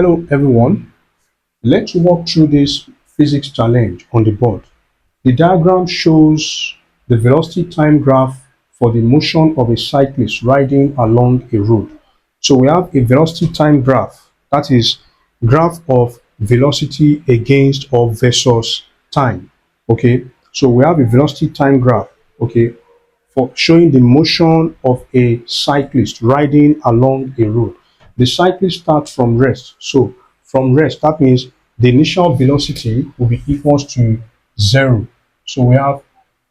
Hello everyone, let's walk through this physics challenge on the board. The diagram shows the velocity time graph for the motion of a cyclist riding along a road. So we have a velocity time graph, that is graph of velocity against or versus time. Okay, so we have a velocity time graph, okay, for showing the motion of a cyclist riding along a road. The cyclist starts from rest. So from rest, that means the initial velocity will be equals to 0. So we have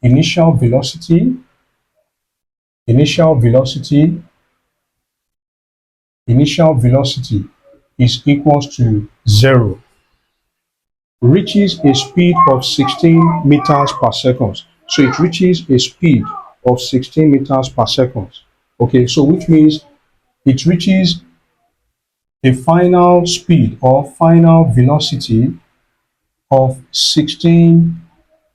initial velocity, initial velocity, initial velocity is equals to 0. Reaches a speed of 16 meters per second. So it reaches a speed of 16 meters per second. Okay, so which means it reaches a final speed or final velocity of 16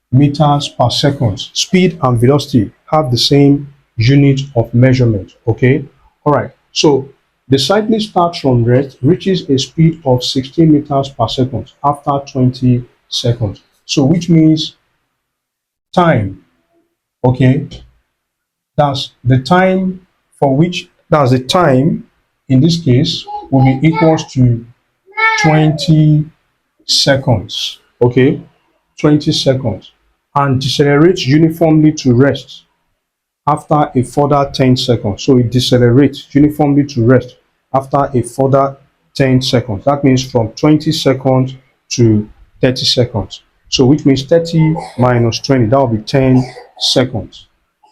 meters per second. Speed and velocity have the same unit of measurement. Okay, all right. So the cyclist starts from rest, reaches a speed of 16 meters per second after 20 seconds. So which means time, okay, that's the time for which, that's the time in this case will be equals to 20 seconds, okay, 20 seconds, and decelerates uniformly to rest after a further 10 seconds. So it decelerates uniformly to rest after a further 10 seconds. That means from 20 seconds to 30 seconds. So which means 30 minus 20, that will be 10 seconds.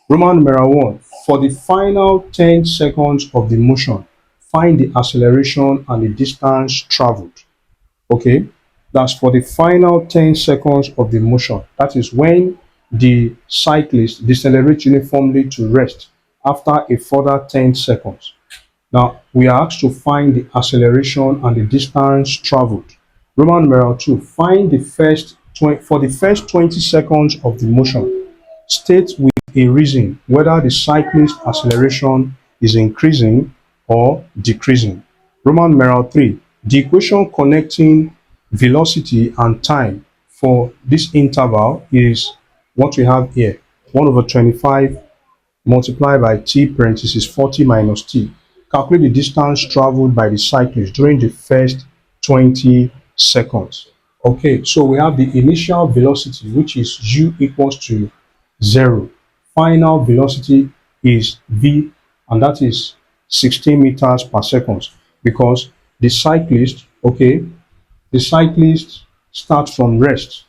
Roman numeral 1, for the final 10 seconds of the motion, find the acceleration and the distance traveled. Okay, that's for the final 10 seconds of the motion. That is when the cyclist decelerates uniformly to rest after a further 10 seconds. Now we are asked to find the acceleration and the distance traveled. Roman numeral 2, find the first for the first 20 seconds of the motion. State with a reason whether the cyclist acceleration is increasing or decreasing. Roman numeral 3, the equation connecting velocity and time for this interval is what we have here, 1 over 25 multiplied by t parenthesis 40 minus t. Calculate the distance traveled by the cyclist during the first 20 seconds. Okay, so we have the initial velocity, which is u equals to 0. Final velocity is v, and that is 16 meters per second, because the cyclist, okay, the cyclist starts from rest.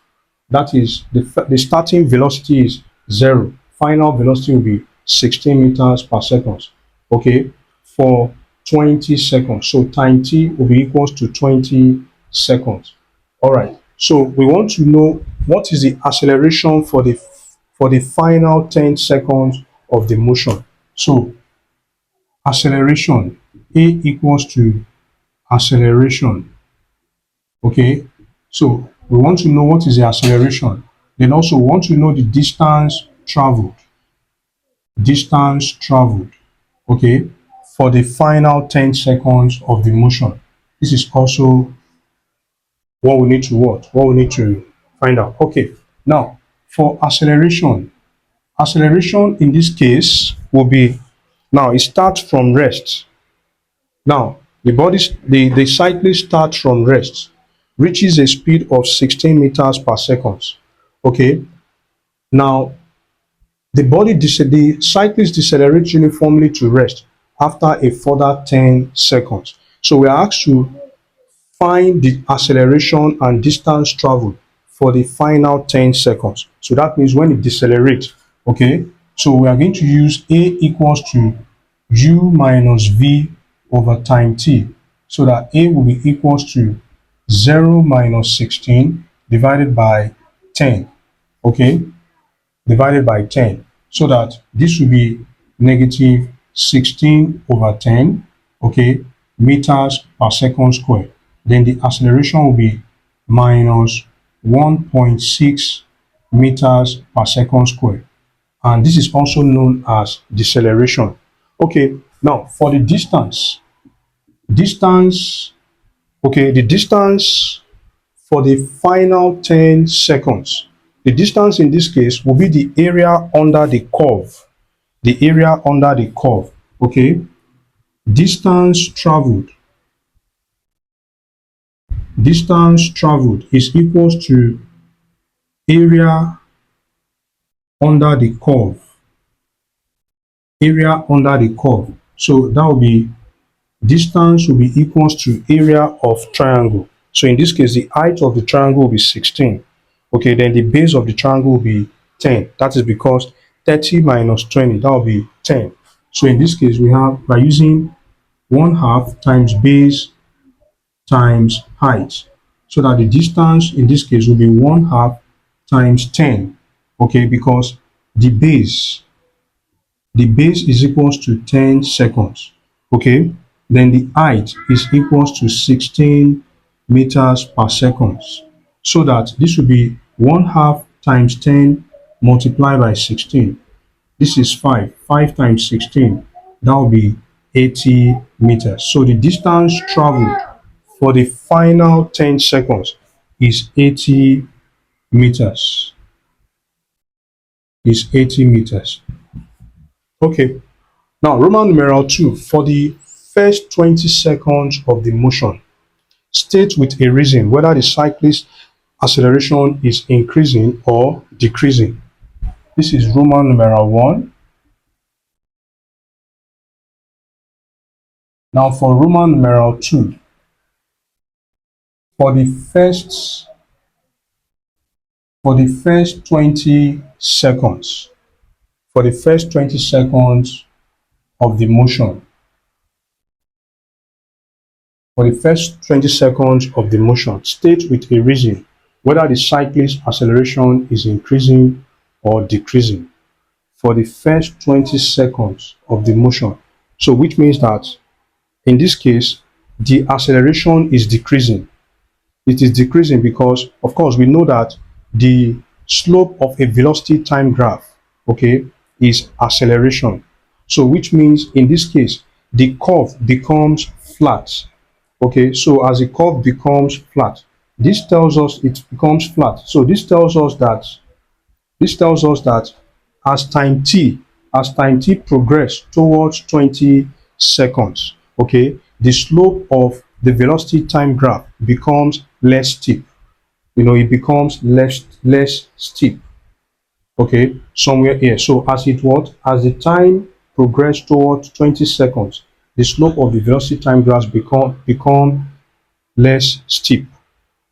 That is, the starting velocity is 0. Final velocity will be 16 meters per second, okay, for 20 seconds. So time t will be equals to 20 seconds. All right, so we want to know what is the acceleration for the final 10 seconds of the motion. So acceleration, a equals to acceleration. Okay, so we want to know what is the acceleration. Then also want to know the distance traveled. Distance traveled, okay, for the final 10 seconds of the motion. This is also what we need to what we need to find out. Okay, now for acceleration, acceleration in this case will be, now it starts from rest. Now the cyclist starts from rest, reaches a speed of 16 meters per second. Okay, now the cyclist decelerates uniformly to rest after a further 10 seconds. So we are asked to find the acceleration and distance traveled for the final 10 seconds. So that means when it decelerates, okay, so we are going to use a equals to u minus v over time t, so that a will be equals to 0 minus 16 divided by 10, okay, divided by 10, so that this will be negative 16 over 10, okay, meters per second square. Then the acceleration will be minus 1.6 meters per second square. And this is also known as deceleration. Okay, now for the distance Okay, the distance for the final 10 seconds. The distance in this case will be the area under the curve. The area under the curve. Okay, distance traveled. Distance traveled is equals to area under the curve. Area under the curve. So that will be distance will be equals to area of triangle. So in this case, the height of the triangle will be 16. Okay, then the base of the triangle will be 10. That is because 30 minus 20, that will be 10. So in this case, we have by using 1/2 times base times height. So that the distance in this case will be 1/2 times 10. Okay, because the base the base is equals to 10 seconds. Okay, then the height is equals to 16 meters per second. So that this will be 1/2 times 10 multiplied by 16. This is 5. 5 times 16. That will be 80 meters. So the distance traveled for the final 10 seconds is 80 meters. Is 80 meters. Okay. Now, Roman numeral 2, for the first 20 seconds of the motion, state with a reason whether the cyclist acceleration is increasing or decreasing. This is Roman numeral 1. Now, for Roman numeral 2, for the first 20 seconds, for the first 20 seconds of the motion, for the first 20 seconds of the motion, state with a reason whether the cyclist acceleration is increasing or decreasing for the first 20 seconds of the motion. So which means that in this case, the acceleration is decreasing. It is decreasing because, of course, we know that the slope of a velocity time graph, okay, is acceleration. So which means in this case, the curve becomes flat. Okay, so as the curve becomes flat, this tells us it becomes flat. So this tells us that as time t progress towards 20 seconds, okay, the slope of the velocity time graph becomes less steep. It becomes less steep. Okay, somewhere here. So as the time progress towards 20 seconds, the slope of the velocity time graph become less steep,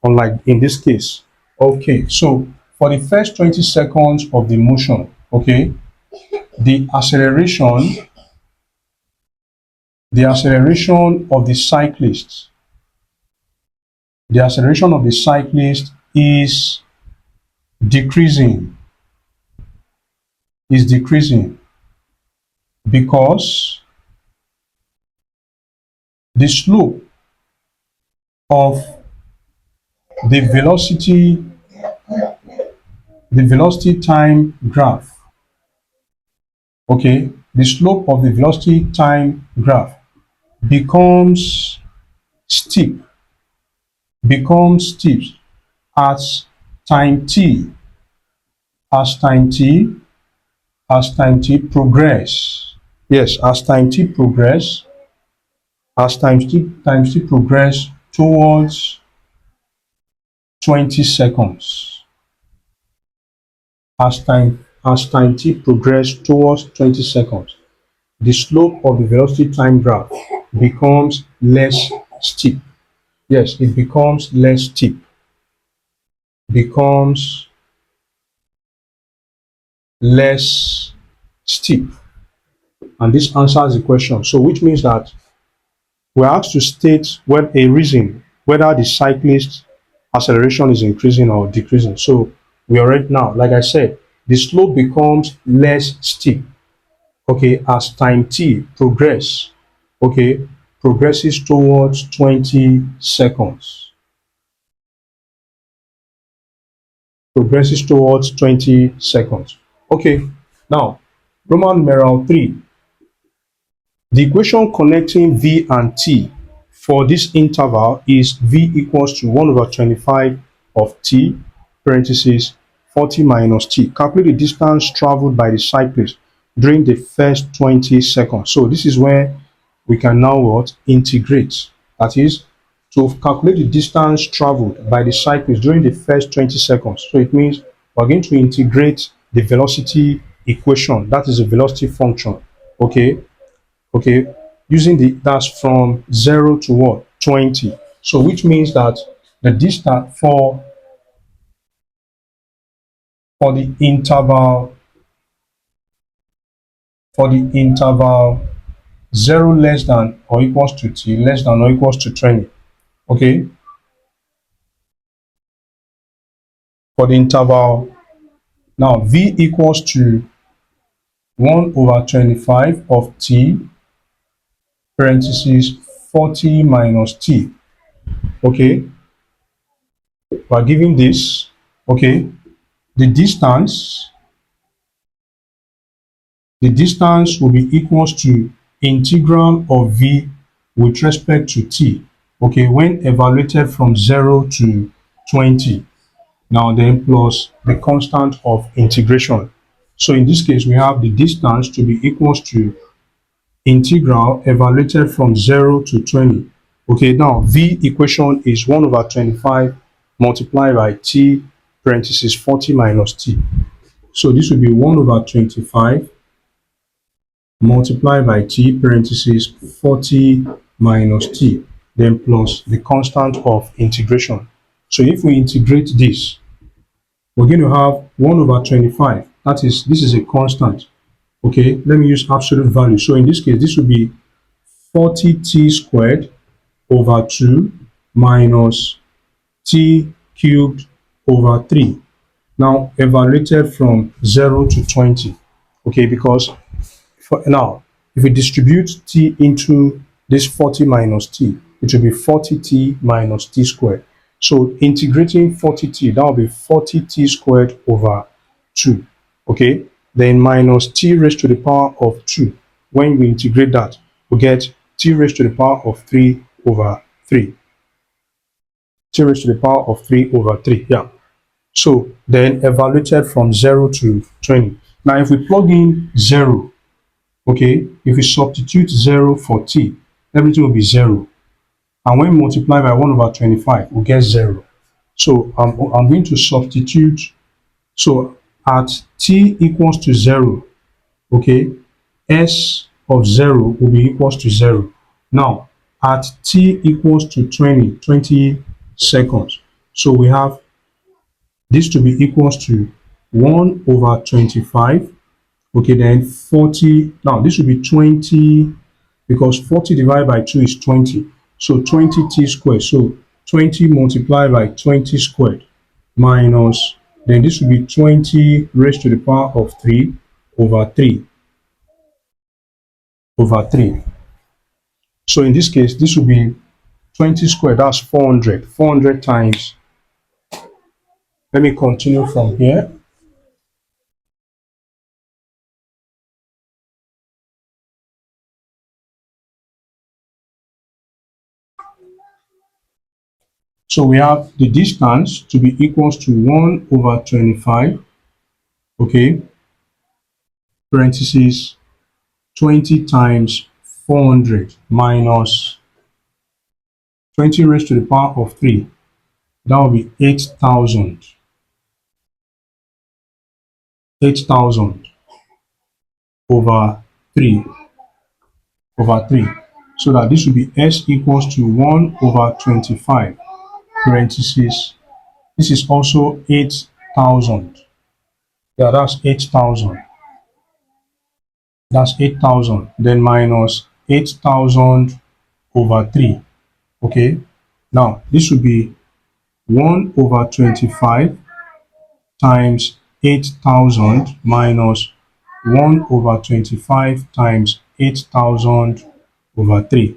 unlike in this case. Okay, so for the first 20 seconds of the motion, okay, the acceleration of the cyclist is decreasing because the slope of the velocity time graph, okay, the slope of the velocity time graph becomes steep as time t as time t progress. Yes, as time t progress towards 20 seconds. As time t progress towards 20 seconds, the slope of the velocity time graph becomes less steep. Yes, it becomes less steep. Becomes less steep. And this answers the question. So which means that we're asked to state a reason whether the cyclist acceleration is increasing or decreasing. So we already now, like I said, the slope becomes less steep, okay, as time t progresses towards 20 seconds. Progresses towards 20 seconds. Okay, now Roman numeral 3. The equation connecting v and t for this interval is v equals to 1 over 25 of t, parentheses 40 minus t. Calculate the distance traveled by the cyclist during the first 20 seconds. So this is where we can now what? Integrate. That is, to calculate the distance traveled by the cyclist during the first 20 seconds. So it means we're going to integrate the velocity equation. That is a velocity function. Okay, using that's from 0 to what? 20. So which means that the distance for the interval 0 less than or equals to t less than or equals to 20. Okay, for the interval now v equals to 1 over 25 of t, parentheses 40 minus t. Okay, we're giving this. Okay, the distance will be equals to integral of v with respect to t, okay, when evaluated from 0 to 20. Now then plus the constant of integration. So in this case, we have the distance to be equals to integral evaluated from 0 to 20. Okay, now v equation is 1 over 25 multiplied by t, parentheses 40 minus t. So this will be 1 over 25 multiplied by t, parentheses 40 minus t, then plus the constant of integration. So if we integrate this, we're going to have 1 over 25. That is, this is a constant. Okay, let me use absolute value. So in this case, this will be 40t squared over 2 minus t cubed over 3. Now evaluated from 0 to 20. Okay, because now if we distribute t into this 40 minus t, it will be 40t minus t squared. So integrating 40t, that will be 40t squared over 2. Okay, then minus t raised to the power of 2. When we integrate that, we get t raised to the power of 3 over 3. T raised to the power of 3 over 3. Yeah. So then evaluated from 0 to 20. Now if we plug in 0, okay, if we substitute 0 for t, everything will be 0. And when multiplied by 1 over 25, we'll get 0. So I'm going to substitute. So at t equals to 0, okay, s of 0 will be equals to 0. Now, at t equals to 20 seconds, so we have this to be equals to 1 over 25. Okay, then 40. Now, this will be 20 because 40 divided by 2 is 20. So 20t squared. So 20 multiplied by 20 squared minus, then this will be 20 raised to the power of 3 over 3 over 3. So in this case, this will be 20 squared, that's 400. 400 times, let me continue from here. So we have the distance to be equals to 1 over 25, okay, parentheses 20 times 400 minus 20 raised to the power of 3. That will be 8,000. 8,000 over 3 over 3. So that this will be s equals to 1 over 25, parentheses. This is also 8,000. Yeah, that's 8,000. That's 8,000. Then minus 8,000 over 3. Okay. Now, this will be 1 over 25 times 8,000 minus 1 over 25 times 8,000 over 3.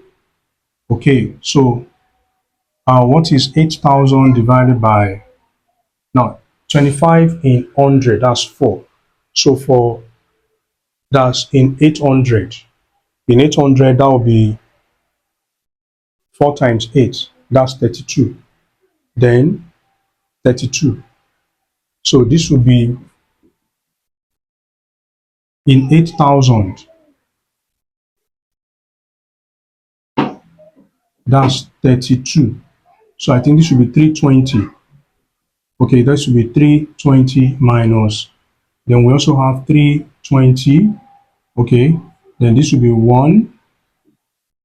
Okay, so what is 8,000 divided by, now 25 in 100, that's 4. So that's in 800. In 800, that will be 4 times 8, that's 32. Then 32. So this will be in 8,000. That's 32. So I think this should be 320. Okay, that should be 320 minus. Then we also have 320. Okay, then this will be 1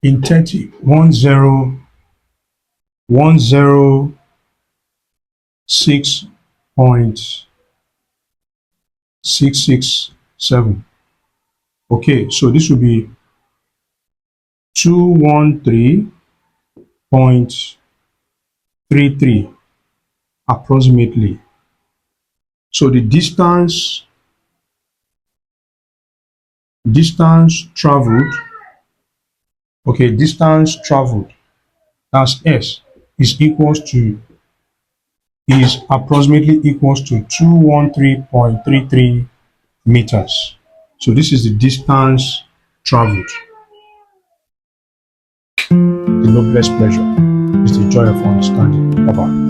in 30. 106.667. Okay, so this will be 213.33 approximately. So the distance traveled, okay, distance traveled, that's S, is approximately equals to 213.33 meters. So this is the distance traveled. The noblest pleasure is the joy of understanding. Bye-bye.